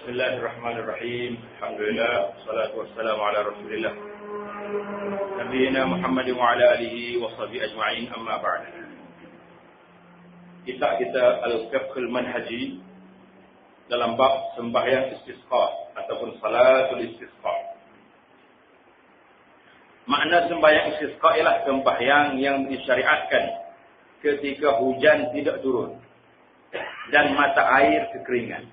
Bismillahirrahmanirrahim. Alhamdulillah, salatu wassalamu ala Rasulillah. Nabiyyina Muhammad wa ala alihi wa sahbihi ajma'in, amma ba'd. Kita al-fiqh al-manhaji dalam bab sembahyang istisqa ataupun salatul istisqa. Makna sembahyang istisqa ialah sembahyang yang disyariatkan ketika hujan tidak turun dan mata air kekeringan.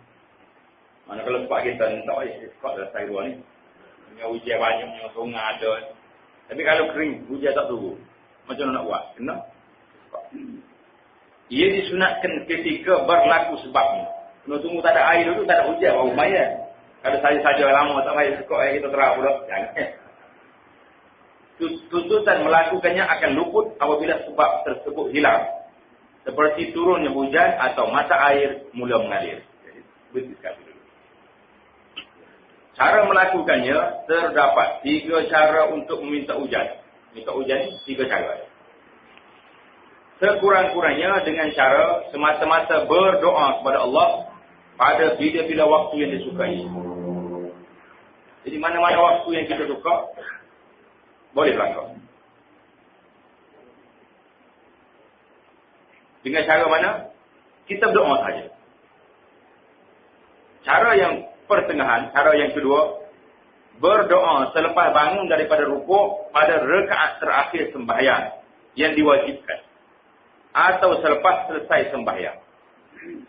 Mana kalau sebab kita ni tak istisqa dalam Taiwan ni. Punya hujan banyak, punya sungai ada. Tapi kalau kering, hujan tak turun. Macam mana nak buat? Kena? Ia disunatkan ketika berlaku sebabnya. Kena tunggu tak ada air dulu, tak ada hujan, baru bayar. Kalau saya saja lama tak bayar istisqa, kita terang pula. Jangan. Tuntutan melakukannya akan luput apabila sebab tersebut hilang. Seperti turunnya hujan atau mata air mula mengalir. Betul sekali. Cara melakukannya, terdapat 3 cara untuk meminta hujan. Minta hujan 3 cara. Sekurang-kurangnya dengan cara semata-mata berdoa kepada Allah pada bila-bila waktu yang disukai. Jadi mana-mana waktu yang kita suka, boleh berlaku. Dengan cara mana? Kita berdoa saja. Cara yang pertengahan, cara yang kedua, berdoa selepas bangun daripada rukuk pada rakaat terakhir sembahyang yang diwajibkan atau selepas selesai sembahyang.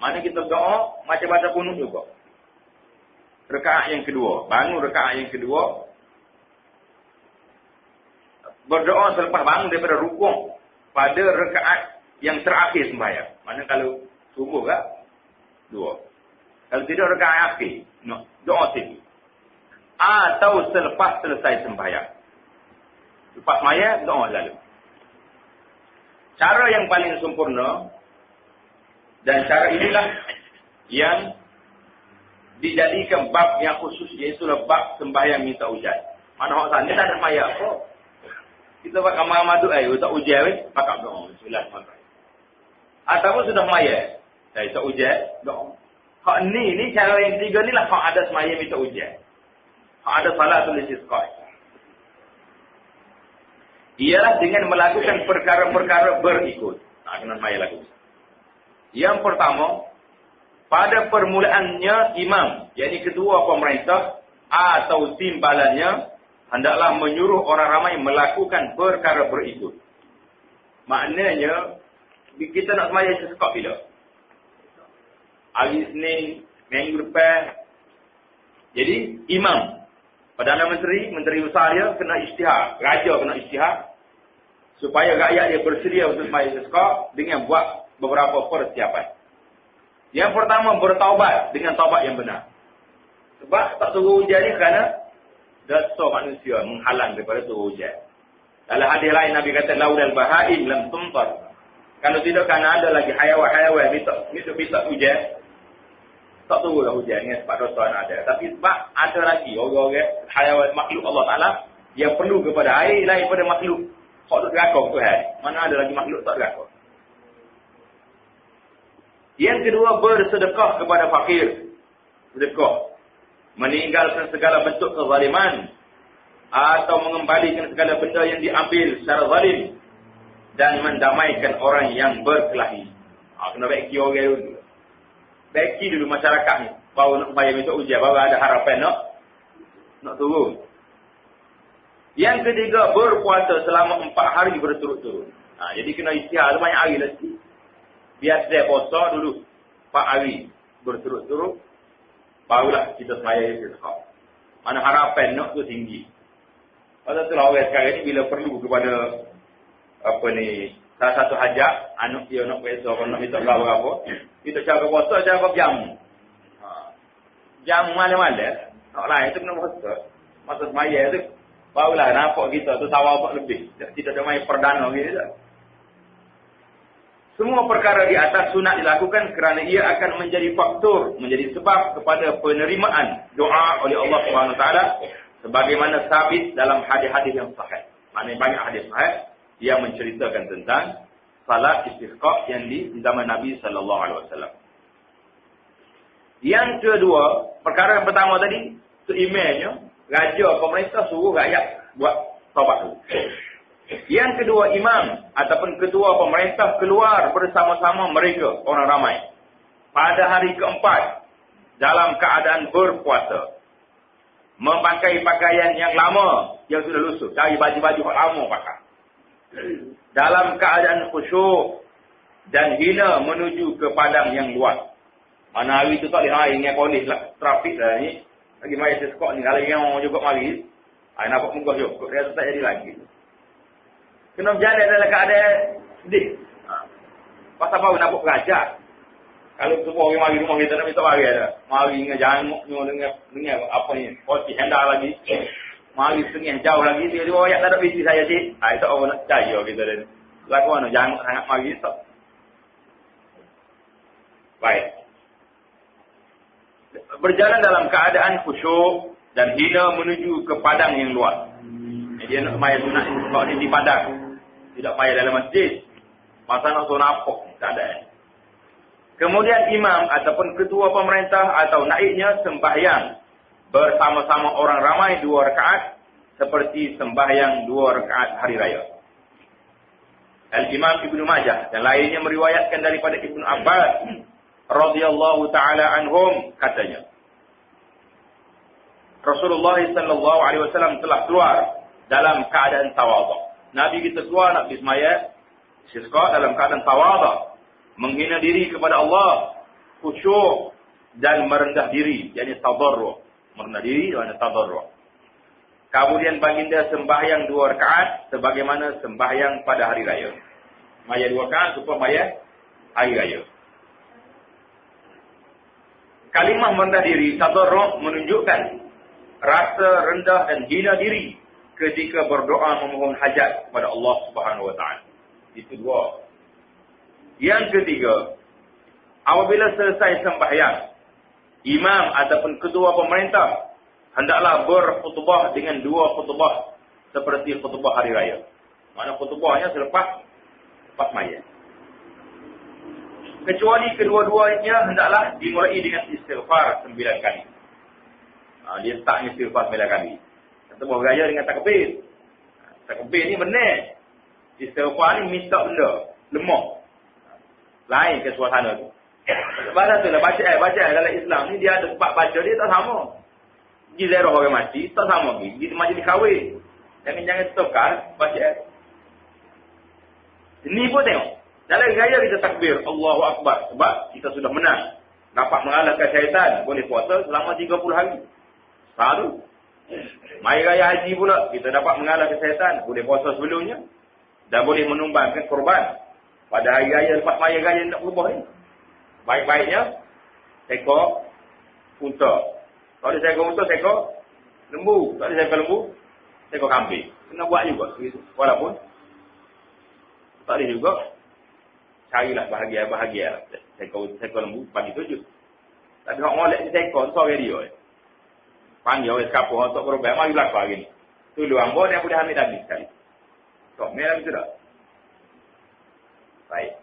Mana kita berdoa macam baca kunut juga. Rakaat yang kedua, bangun rakaat yang kedua, berdoa selepas bangun daripada rukuk pada rakaat yang terakhir sembahyang. Mana kalau subuh ke? 2. Kalau tidak rakaat akhir, no, doa tinggi. Atau selepas selesai sembahyang. Lepas sembahyang, doa lalu. Cara yang paling sempurna dan cara inilah yang dijadikan bab yang khusus, iaitu bab sembahyang minta hujan. Mana orang sana tak ada sembahyang. Oh. Kita buat kamar tu tak hujan, pakai doa. Bismillahirrahmanirrahim. Ataupun sudah sembahyang, saya tak hujan, doa. Hak ni cara yang ketiga ni lah hak ada semaya minta ujian. Hak ada salatul istisqa. Ialah dengan melakukan perkara-perkara berikut. Kena semaya lagu. Yang pertama, pada permulaannya imam, yakni ketua pemerintah atau timbalannya, hendaklah menyuruh orang ramai melakukan perkara berikut. Maknanya, kita nak semaya istisqa bila? Hari Isnin, minggu depan. Jadi, imam, Perdana Menteri, Menteri Besar dia kena isytihar. Raja kena isytihar. Supaya rakyat dia bersedia untuk sembahyang istisqa dengan buat beberapa persiapan. Yang pertama, bertaubat dengan taubat yang benar. Sebab tak turun hujan ni kerana dosa manusia menghalang daripada turun hujan. Dalam hadis lain, Nabi kata, laulal bahaim lam tumtar. Kalau tidak, kerana ada lagi hayawan-hayawan minta hujan, tak turunlah hujan dengan sebab dosa yang ada. Tapi sebab ada lagi orang-orang hayawan makhluk Allah Ta'ala yang perlu kepada air lain daripada makhluk hak tak gerakau Tuhan. Mana ada lagi makhluk tak gerakau. Yang kedua, bersedekah kepada fakir. Sedekah. Meninggalkan segala bentuk kezaliman atau mengembalikan segala benda yang diambil secara zalim dan mendamaikan orang yang berkelahi. Kena baiki orang dulu. Baiki dulu masyarakat ni. Baru nak bayar minta ujian. Baru ada harapan nak turun. Yang ketiga, berpuasa selama 4 hari berturut-turut. Jadi kena isytihar banyak hari lagi. Biar saya puasa dulu 4 hari berturut-turut. Barulah kita sembahyang istisqa. Mana harapan nak tu tinggi. Pasal itulah orang sekarang ni bila perlu kepada salah satu hajat, anak dia nak puasa, nak minta berapa, kita cara puasa, cara jamu. Jamu malam-malam, nak lain tu kena puasa. Masa semaya tu, barulah nampak kita tu tahu apa lebih. Tidak ada main perdana gitu. Semua perkara di atas sunat dilakukan kerana ia akan menjadi faktor, menjadi sebab kepada penerimaan doa oleh Allah Subhanahu Wa Taala, sebagaimana sabit dalam hadis-hadis yang sahih. Maknanya banyak hadis sahih yang menceritakan tentang salat istisqa yang di zaman Nabi sallallahu alaihi wasallam. Yang kedua, perkara yang pertama tadi, itu emailnya, raja pemerintah suruh rakyat buat taubat dulu. Yang kedua, imam ataupun ketua pemerintah keluar bersama-sama mereka, orang ramai. Pada hari keempat, dalam keadaan berpuasa. Memakai pakaian yang lama, yang sudah lusuh. Cari baju-baju yang lama pakai. Dalam keadaan khusyuk dan hina menuju ke padang yang luas. Mana hari itu tak boleh hari dengan polis lah, trafik lah ni. Lagi mari seskok ni, kalau yang orang juga mari, saya nampak muka juga, dia tak jadi lagi. Kena berjalan dalam keadaan sedih. Pasal baru nampak berajar. Kalau semua orang mari rumah kita, nak minta mari ada. Mari dengan janguk, dengan apa ni, poti hendak lagi. Mari setengah jauh lagi, dia ayat tak ada visi saya cik. Itu orang nak percaya kita dan lagu mana, janguk sangat mari tak. Baik. Berjalan dalam keadaan khusyuk dan hina menuju ke padang yang luas. Dia nak maya sunat kalau di padang. Tidak payah dalam masjid. Masa nak sunat apa? Tak ada. Kemudian imam ataupun ketua pemerintah atau naibnya sembahyang bersama-sama orang ramai 2 rakaat seperti sembahyang 2 rakaat hari raya. Al-Imam Ibnu Majah dan lainnya meriwayatkan daripada Ibnu Abbas radhiyallahu taala anhum katanya, Rasulullah sallallahu alaihi wasallam telah keluar dalam keadaan tawadhu. Nabi kita keluar nak pergi sembahyang istisqa dalam keadaan tawadhu, menghina diri kepada Allah, khusyuk dan merendah diri, yakni tadarru'. Merendah diri dan tadarru'. Kemudian baginda sembahyang 2 rakaat sebagaimana sembahyang pada hari raya. Maya 2 rakaat supaya maya hari raya. Kalimah merendah diri, tadarru' menunjukkan rasa rendah dan hina diri ketika berdoa memohon hajat kepada Allah Subhanahu wa taala. Itu 2. Yang ketiga, apabila selesai sembahyang, imam ataupun ketua pemerintah hendaklah berkhutbah dengan 2 khutbah seperti khutbah hari raya. Mana khutbahnya selepas maya. Kecuali kedua-duanya hendaklah dimulai dengan istighfar 9 kali. Dia startnya istighfar 9 kali. Khutbah raya dengan takbir. Takbir ni benar. Istighfar ni minta benda, lemah. Lain ke suasana tu. Sebab tu lah baca dalam Islam ni dia ada tempat baca dia tak sama. Pergi ziarah orang mati tak sama lagi. Pergi majlis kahwin. Jangan tukar baca. Ini pun tengok. Dalam gaya kita takbir Allahu Akbar sebab kita sudah menang. Dapat mengalahkan syaitan, boleh puasa selama 30 hari. Satu. Mai raya haji pula kita dapat mengalahkan syaitan, boleh puasa sebelumnya dan boleh menumbangkan korban. Pada hari raya, lepas maya raya nak berubah ni. Baik-baiknya, seekor unta. Kalau ada seekor unta, seekor lembu. Kalau ada seekor lembu, seekor kambing. Kena buat juga. Walaupun, tak ada juga. Carilah bahagia-bahagia. Seekor lembu, bagi 7. Tapi orang molek ni seekor, tu orang dia. Panggil orang sekapur, untuk berubah. Mari belakang hari ni. Tulu ambon yang boleh ambil habis sekali. So, merah betul tak? Baik.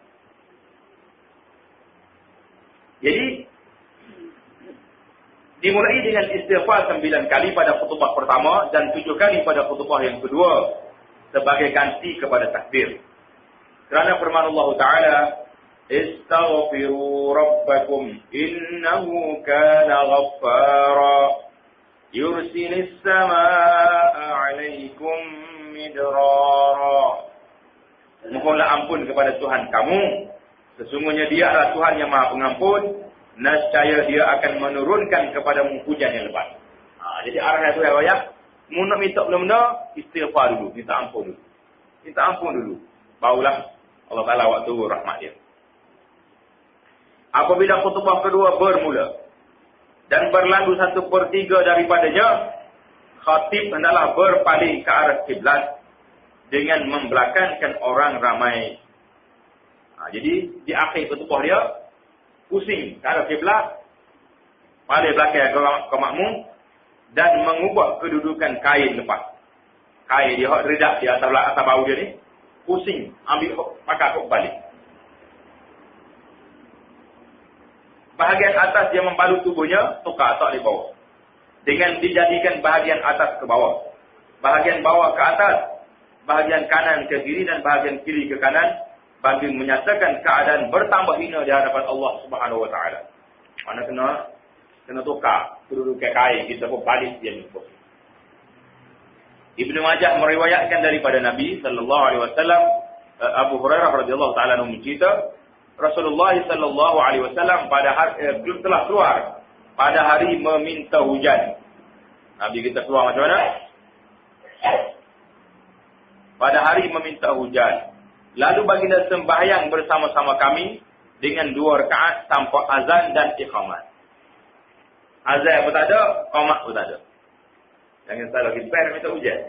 Jadi, dimulai dengan istighfar 9 kali pada khutbah pertama dan 7 kali pada khutbah yang kedua sebagai ganti kepada takbir. Kerana firman Allah Ta'ala, Istaghfiru rabbakum innahu kana ghaffara yursilis samaa'a 'alaikum midrara. Mohonlah ampun kepada Tuhan kamu. Sesungguhnya dia adalah Tuhan yang maha pengampun. Nescaya dia akan menurunkan kepadamu hujan yang lebat. Jadi arah itu ayat. Mu nak minta benda-benda, istighfar dulu. Minta ampun dulu. Minta ampun dulu. Barulah Allah Ta'ala waktu rahmat dia. Apabila khutbah kedua bermula. Dan berlalu 1/3 daripadanya. Khatib hendaklah berpaling ke arah kiblat. Dengan membelakangkan orang ramai. Jadi, di akhir khutbah dia, pusing ke arah kiblat, paling belakang ke makmum, dan mengubah kedudukan kain lepas. Kain dia, redak di atas bau dia ni, pusing, ambil pakai kok balik. bahagian atas yang membalut tubuhnya, tukar tak di bawah. Dengan dijadikan bahagian atas ke bawah. Bahagian bawah ke atas, bahagian kanan ke kiri dan bahagian kiri ke kanan, bagi menyatakan keadaan bertambah hina di hadapan Allah Subhanahu Wa Taala. Mana kena tukar, kedudukan kain, kita pun balik dia ni. Ibnu Majah meriwayatkan daripada Nabi sallallahu alaihi wasallam, Abu Hurairah radhiyallahu taala anhu cerita, Rasulullah sallallahu alaihi wasallam pada hari telah keluar pada hari meminta hujan. Nabi kita keluar macam mana? Pada hari meminta hujan. Lalu baginda sembahyang bersama-sama kami dengan 2 rakaat tanpa azan dan iqamat. Azan pun tak ada, iqamat pun tak ada. Jangan salah kita minta hujan.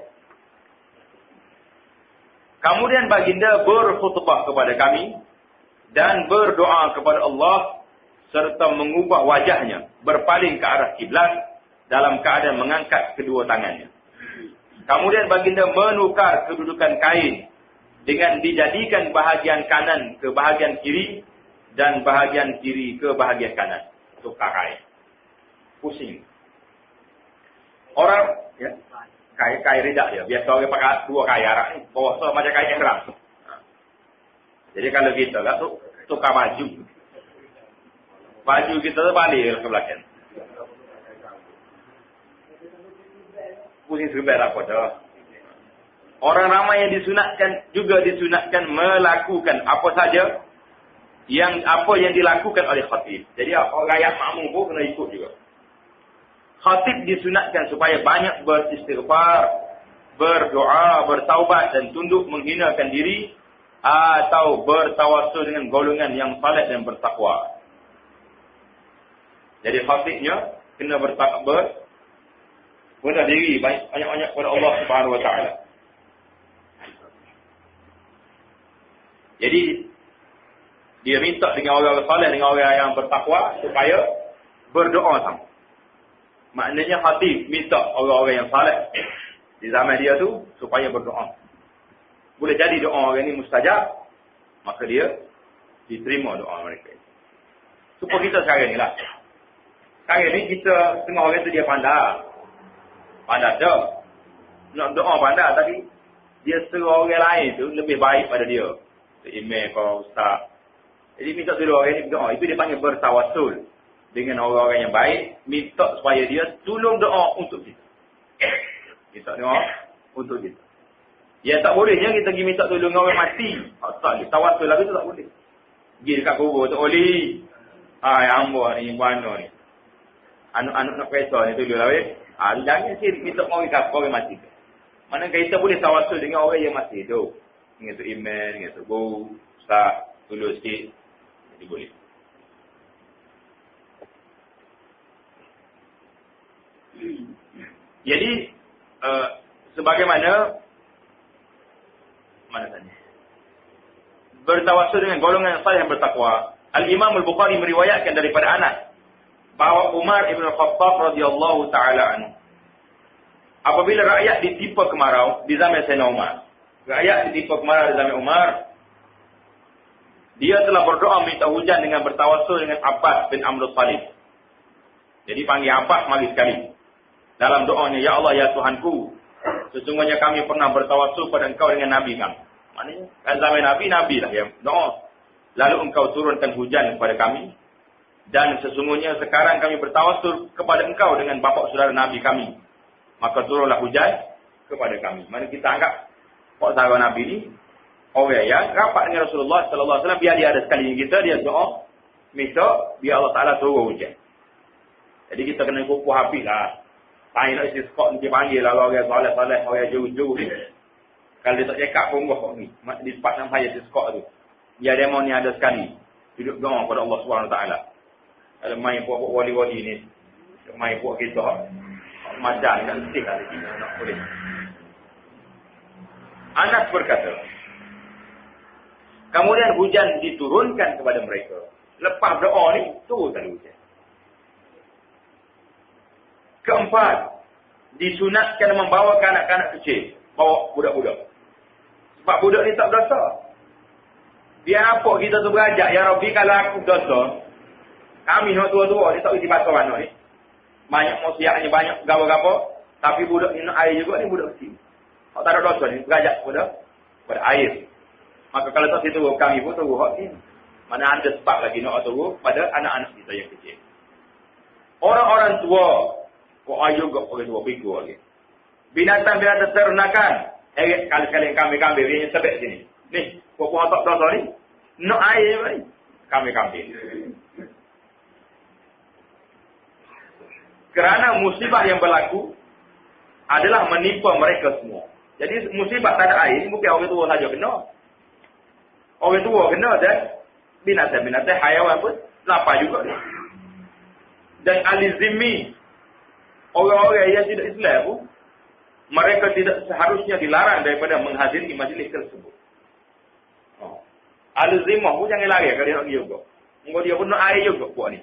Kemudian baginda berkhutbah kepada kami dan berdoa kepada Allah serta mengubah wajahnya berpaling ke arah kiblat dalam keadaan mengangkat kedua tangannya. Kemudian baginda menukar kedudukan kain dengan dijadikan bahagian kanan ke bahagian kiri dan bahagian kiri ke bahagian kanan. Tukar kain. Pusing. Orang ya, kain ridak dia. Biasa orang pakai 2 kain arak ni. Bawah so macam kain ihram. Jadi kalau kita lah tukar baju. Baju kita tu balik ke belakang. Pusing serba apa dah. Orang ramai yang disunatkan juga disunatkan melakukan apa saja yang dilakukan oleh khatib. Jadi orang rakyat makmum pun kena ikut juga. Khatib disunatkan supaya banyak beristighfar, berdoa, bertaubat dan tunduk menghinakan diri atau bertawassul dengan golongan yang saleh dan bertakwa. Jadi khatibnya kena bertakbar, rendah diri banyak-banyak kepada Allah Subhanahu Wa Taala. Jadi dia minta dengan orang saleh, dengan orang yang bertakwa supaya berdoa sama. Maknanya khatib minta orang-orang yang saleh di zaman dia tu supaya berdoa. Boleh jadi doa orang ni mustajab, maka dia diterima doa mereka. Supaya kita sekarang ni lah. Sekarang ni kita tengah orang tu dia pandai. Pandai dah. Nak doa pandai tapi dia suruh orang lain tu lebih baik pada dia. Imam kau ustaz. Jadi minta tolong orang ni doa. Itu dia panggil bertawassul dengan orang-orang yang baik, minta supaya dia tolong doa untuk kita. Minta doa untuk kita. Ya tak bolehnya kita pergi minta tolong orang mati. Tak boleh. Tawassul lagi tu tak boleh. Pergi dekat kubur tak boleh. Yang hamba ni, mana ni. Anak-anak nak periksa ni tolong lah weh. Jangan sih minta orang kafir orang mati. Mana kita boleh tawassul dengan orang yang mati tu. Dengan tu imam, dengan tu guru, ustaz, tolong sikit. Jadi boleh. Jadi sebagaimana mana tadi? Bertawassul dengan golongan yang saleh yang bertakwa. Al-Imam Al-Bukhari meriwayatkan daripada Anas bahawa Umar Ibn Khattab radhiyallahu taala anhu apabila rakyat ditimpa kemarau di zaman Sayyidina Umar. Rakyat ditimpa kemarau di zaman Umar, dia telah berdoa minta hujan dengan bertawassul dengan Abbas bin Amr Salih. Jadi panggil Abbas mari sekali. Dalam doanya, ya Allah ya Tuhanku, sesungguhnya kami pernah bertawassul pada Engkau dengan Nabi kami. Maknanya kan zaman Nabi lah yang doa. Lalu Engkau turunkan hujan kepada kami. Dan sesungguhnya sekarang kami bertawassul kepada Engkau dengan bapa saudara Nabi kami. Maka turunlah hujan kepada kami. Mana kita anggap Pak sahabat Nabi ni orang yang rapat dengan Rasulullah sallallahu alaihi wasallam, biar dia ada sekali dengan kita, dia doa minta biar Allah Taala turun hujan. Jadi kita kena kukuh habislah. Tanya nak istisqa ni panggil lah orang soleh-soleh, orang jauh-jauh ni. Kalau dia tak cakap pun kok ni. Di tempat yang saya istisqa tu. Biar demo ni ada sekali. Duduk doa kepada Allah Subhanahu Taala. Kalau main puak wali-wali ni, main puak kita madan kan stick ada kita nak boleh. Anas berkata, kemudian hujan diturunkan kepada mereka. Lepas doa ni, turun kali hujan. Keempat, disunatkan membawa kanak-kanak kecil. Bawa budak-budak. Sebab budak ni tak berdosa. Biar apa kita tu berajak, ya Rabbi kalau aku berdosa, Kami nak tua-tua ni tak isi pasal mana ni. Banyak musiaknya, banyak gawa-gawa. Tapi budak ni nak air juga ni budak kecil. Kalau tak ada dosa ni, berajak pada air. Maka kalau tak situ kami pun tahu hak ni. Mana ada sebab lagi nak tahu pada anak-anak kita yang kecil. Orang-orang tua, kau ayu juga orang tua bigu lagi. Binatang-binatang ternakan. Kali-kali kambing-kambing yang sebab sini. Ni, kau pun tak dosa ni. Nak air juga ni. Kambing-kambing. Kerana musibah yang berlaku adalah menimpa mereka semua. Jadi musibah tak ada air, bukan orang tua saja kena. Orang tua kena dan binatang-binatang hayawan pun lapar juga. Dan ahli zimmi, orang-orang yang tidak Islam pun, mereka tidak seharusnya dilarang daripada menghadiri majlis tersebut. Ahli zimmah pun jangan lari kalau dia nak juga. Mungkin dia pun nak air juga buat ni.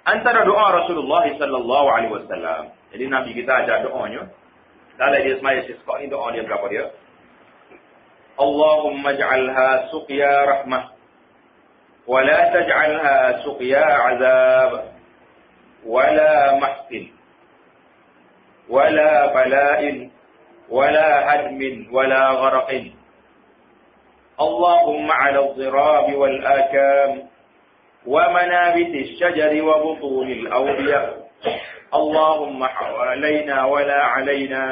Antara doa Rasulullah sallallahu alaihi wasallam. Jadi Nabi kita ajar doanya. Dalam dia semaya istisqa ni doa dia berapa dia? Allahumma ij'alha suqya rahmah wa la taj'alha suqya 'azab wa la mahsin wa la bala'in wa la hadmin wa la gharqin. Allahumma 'ala adh-dhirab wal akam ومنابت الشجر وبطون الأودية اللهم حوالينا ولا علينا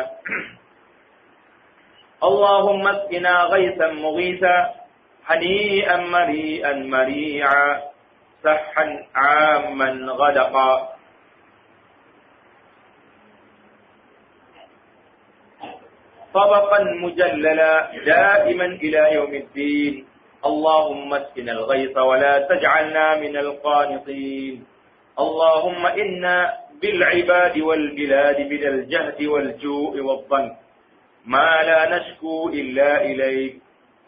اللهم اسقنا غيثا مغيثا هنيئا مريئا مريعا سحا عاما غدقا طبقا مجللا دائما إلى يوم الدين اللهم اسقنا الغيث ولا تجعلنا من القانطين اللهم إنا بالعباد والبلاد من الجهد والجوع والضنك ما لا نشكو إلا إليك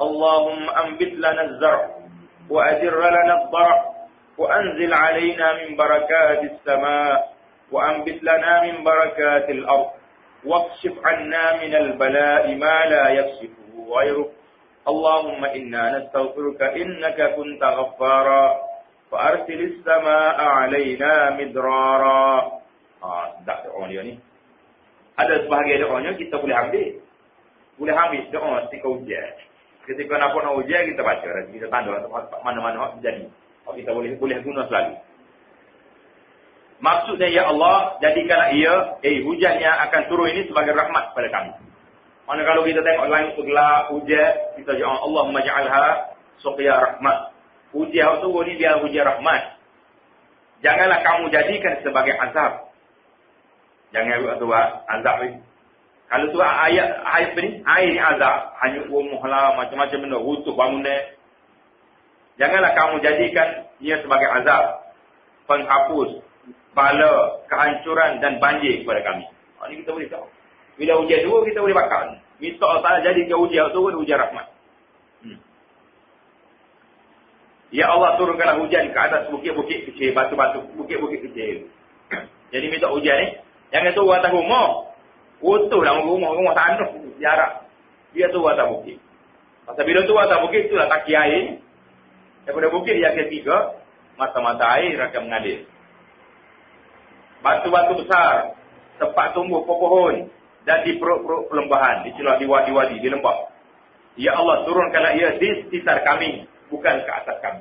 اللهم أنبت لنا الزرع وأدر لنا الضرع وأنزل علينا من بركات السماء وأنبت لنا من بركات الأرض واكشف عنا من البلاء ما لا يكشفه غيرك اللهم إنا نستغفرك إنك كنت غفارا فأرسل السماء علينا مدرارا. Tak doa dia ni. Ada sebahagian doanya kita boleh ambil. Boleh ambil doa ketika ujian. Ketika nak ujian kita baca, kita tanda mana-mana jadi. Kita boleh guna selalu. Maksudnya ya Allah, jadikanlah ia hujannya akan turun ini sebagai rahmat pada kami. Mana kalau kita tengok langit tu gelap, hujan, kita doa Allahumma ja'alha suqya rahmat. Hujan tu ni biar hujan rahmat. Janganlah kamu jadikan sebagai azab. Jangan tu azab ni. Kalau tu ayat ni, air ni azab, hanyut rumah lah, macam-macam benda, rutuh bangunan. Janganlah kamu jadikan ia sebagai azab, penghapus, bala, kehancuran dan banjir kepada kami. Ini kita boleh tahu. Bila hujan dua, kita boleh bakar. Minta Allah Ta'ala jadikan hujan tu hujan rahmat. Ya Allah, turunkanlah hujan ke atas bukit-bukit kecil, batu-batu, bukit-bukit kecil. Jadi minta hujan ni, jangan turun atas rumah. Utuhlah rumah tanah, jarak. Dia turun atas bukit. Pasal bila turun atas bukit, itulah taki air. Daripada bukit dia ketiga, mata-mata air akan mengalir. Batu-batu besar, tempat tumbuh pohon. Dan di perut-perut pelembahan, di celah, di wadi-wadi, di lembah. Ya Allah, turunkanlah ia di sekitar kami, bukan ke atas kami.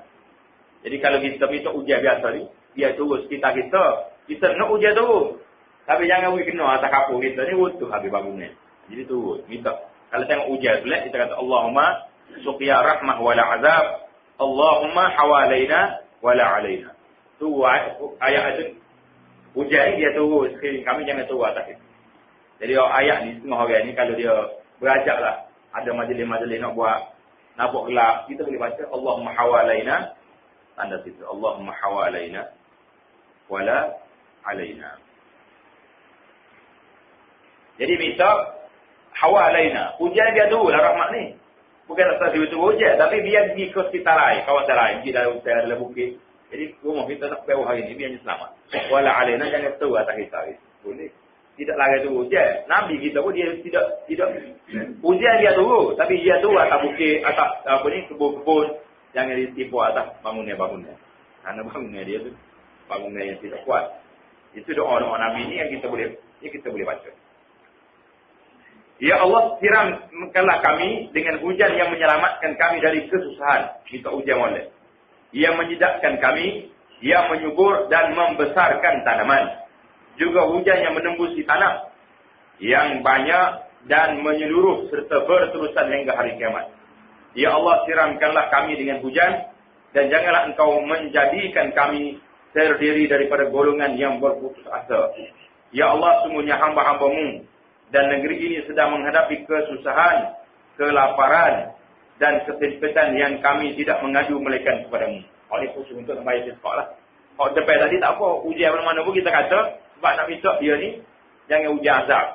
Jadi kalau kita minta ujian biasa ni, dia turun sekitar kita nak ujian turun. Tapi jangan kena atas kapur kita ni, utuh habis bangunan. Jadi turun, minta. Kalau tengok ujian pelik, kita kata Allahumma suqya rahmah wala azab, Allahumma hawalaina wala alaina. Tu ayat itu. Ujian ni dia turun sekeliling kami, jangan turun atas kita. Jadi ayat ni, setengah orang ni kalau dia berajak lah, ada majlis-majlis nak buat gelap, kita boleh baca Allahumma hawalaina, tanda situ Allahumma hawalaina wala alaina. Jadi minta hawalaina, hujan dia dulu lah rahmat ni. Bukan asal tiba-tiba hujan, tapi biar pergi ke sekitar lain, kawasan lain, pergi dalam bukit. Jadi rumah kita nak bawah hari ni, biarnya selamat. Wala alaina, jangan tahu atas kita. Boleh. Tidak lagi tu hujan. Nabi kita pun dia tidak hujan dia turun, tapi dia turun atas bukit, atas kebun-kebun, Jangan ditipu atas bangunnya. Karena bangunnya dia tu bangunnya yang tidak kuat. Itu doa-doa Nabi ini yang kita boleh baca. Ya Allah, siramkanlah kami dengan hujan yang menyelamatkan kami dari kesusahan. Kita ujian oleh. Yang menyedapkan kami, yang menyubur dan membesarkan tanaman. Juga hujan yang menembusi tanah yang banyak dan menyeluruh serta berterusan hingga hari kiamat. Ya Allah, siramkanlah kami dengan hujan dan janganlah engkau menjadikan kami terdiri daripada golongan yang berputus asa. Ya Allah, sungguhnya hamba-hambamu dan negeri ini sedang menghadapi kesusahan, kelaparan dan kesempitan yang kami tidak mengadu melainkan kepadamu. Oleh khusus untuk membayar sekolah. Kalau depan tadi tak apa, ujian mana-mana pun kita kata, sebab nak minta dia ni, jangan ujian azab.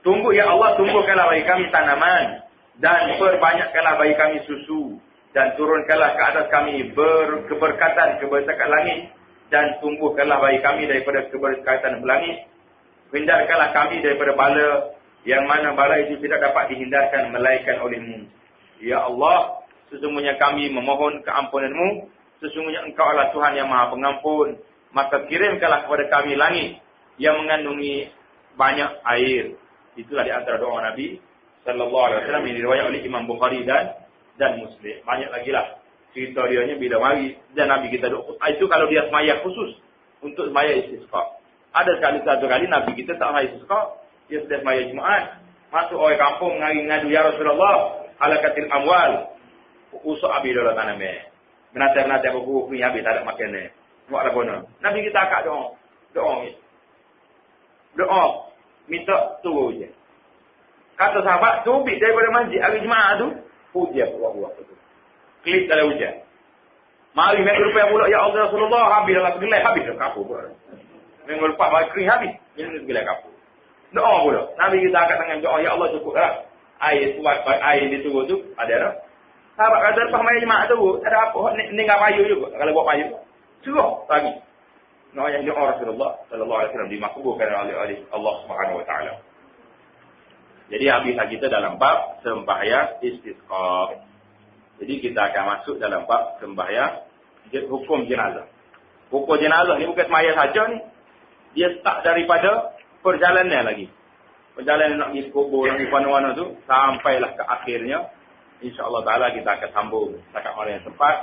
Ya Allah, tumbuhkanlah bagi kami tanaman dan perbanyakkanlah bagi kami susu dan turunkanlah ke atas kami keberkatan langit dan tumbuhkanlah bagi kami daripada keberkatan langit. Hindarkanlah kami daripada bala yang mana bala itu tidak dapat dihindarkan melainkan olehmu. Ya Allah, sesungguhnya kami memohon keampunan-Mu, sesungguhnya Engkau adalah Tuhan yang Maha Pengampun, maka kirimkanlah kepada kami langit yang mengandungi banyak air. Itulah di antara doa Nabi sallallahu alaihi wasallam yang diriwayatkan oleh Imam Bukhari dan Muslim. Banyak lagi lah cerita dia nya bila mari dan Nabi kita doa. Itu kalau dia sembahyang khusus untuk sembahyang istisqa. Ada satu kali Nabi kita tak sembahyang istisqa, dia sudah sembahyang Jumaat. Masuk orang kampung ngadu ya Rasulullah, halakatil amwal. Usuk habis dalam tanah meh. Menata-menata buku ni habis tak ada makan ni. Buat apa guna? Nabi kita akak doa minta turun je. Kata sahabat, tubik daripada masjid hari Jumaat tu, hujan buat tu. Klik dalam hujan. Mari minggu lepas pula, ya Allah Rasulullah, habis dalam segelai, habis dah kapur pula. Minggu lepas bagi kering habis, ini segelai kapur. Doa pula. Nabi kita angkat tangan doa, ya Allah cukup dah. Air kuat, air di turun tu, ada dah. Sahabat kata, lepas main Jumaat tu, ada apa, ni enggak payu juga. Kalau buat payu, suruh lagi. Nah, yang doa Rasulullah sallallahu alaihi wasallam dimakbulkan oleh Allah Subhanahu wa taala. Jadi habislah kita dalam bab sembahyang istisqa. Jadi kita akan masuk dalam bab sembahyang hukum jenazah. Hukum jenazah ni bukan sembahyang saja ni. Dia start daripada perjalanan lagi. Perjalanan nak pergi kubur nak pergi mana-mana tu sampailah ke akhirnya. Insya-Allah taala kita akan sambung setakat mana yang sempat.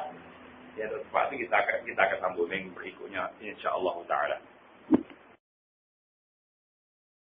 Yang tempat tu kita akan sambung minggu berikutnya insya-Allah taala.